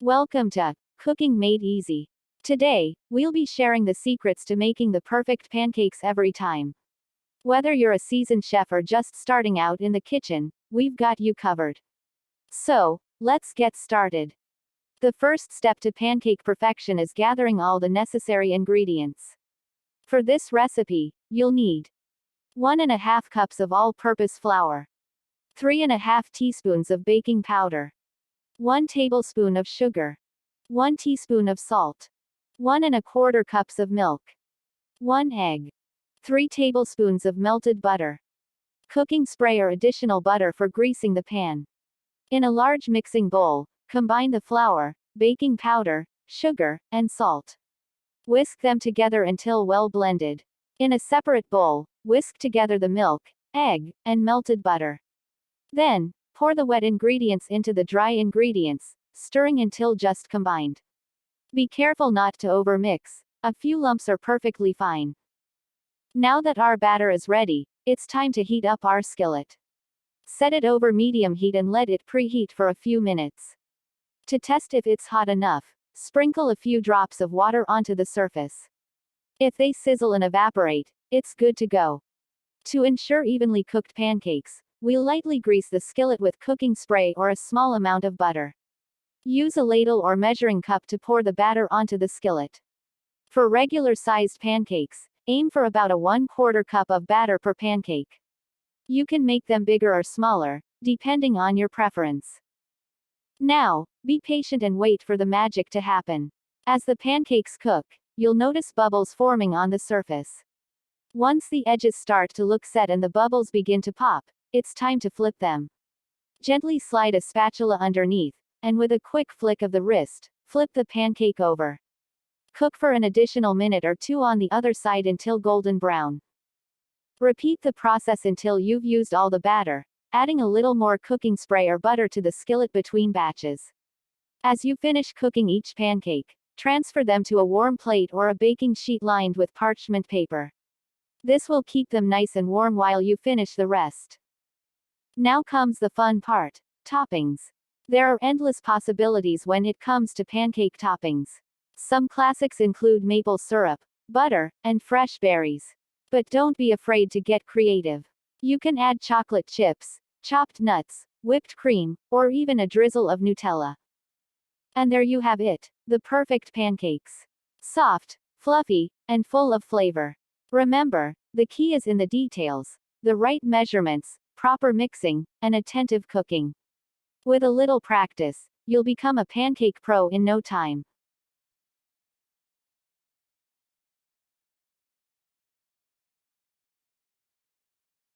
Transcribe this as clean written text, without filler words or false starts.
Welcome to Cooking Made Easy. Today, we'll be sharing the secrets to making the perfect pancakes every time. Whether you're a seasoned chef or just starting out in the kitchen, we've got you covered. So, let's get started. The first step to pancake perfection is gathering all the necessary ingredients. For this recipe, you'll need 1.5 cups of all-purpose flour, 3.5 teaspoons of baking powder, 1 tablespoon of sugar, 1 teaspoon of salt, 1.25 cups of milk, 1 egg, 3 tablespoons of melted butter, cooking spray or additional butter for greasing the pan. In a large mixing bowl, combine the flour, baking powder, sugar, and salt. Whisk them together until well blended. In a separate bowl, whisk together the milk, egg, and melted butter. Then, pour the wet ingredients into the dry ingredients, stirring until just combined. Be careful not to overmix. A few lumps are perfectly fine. Now that our batter is ready, it's time to heat up our skillet. Set it over medium heat and let it preheat for a few minutes. To test if it's hot enough, sprinkle a few drops of water onto the surface. If they sizzle and evaporate, it's good to go. To ensure evenly cooked pancakes, we'll lightly grease the skillet with cooking spray or a small amount of butter. Use a ladle or measuring cup to pour the batter onto the skillet. For regular-sized pancakes, aim for about a 1/4 cup of batter per pancake. You can make them bigger or smaller, depending on your preference. Now, be patient and wait for the magic to happen. As the pancakes cook, you'll notice bubbles forming on the surface. Once the edges start to look set and the bubbles begin to pop, it's time to flip them. Gently slide a spatula underneath, and with a quick flick of the wrist, flip the pancake over. Cook for an additional minute or two on the other side until golden brown. Repeat the process until you've used all the batter, adding a little more cooking spray or butter to the skillet between batches. As you finish cooking each pancake, transfer them to a warm plate or a baking sheet lined with parchment paper. This will keep them nice and warm while you finish the rest. Now comes the fun part: toppings. There are endless possibilities when it comes to pancake toppings. Some classics include maple syrup, butter, and fresh berries. But don't be afraid to get creative. You can add chocolate chips, chopped nuts, whipped cream, or even a drizzle of Nutella. And there you have it, the perfect pancakes. Soft, fluffy, and full of flavor. Remember, the key is in the details: the right measurements, proper mixing, and attentive cooking. With a little practice, you'll become a pancake pro in no time.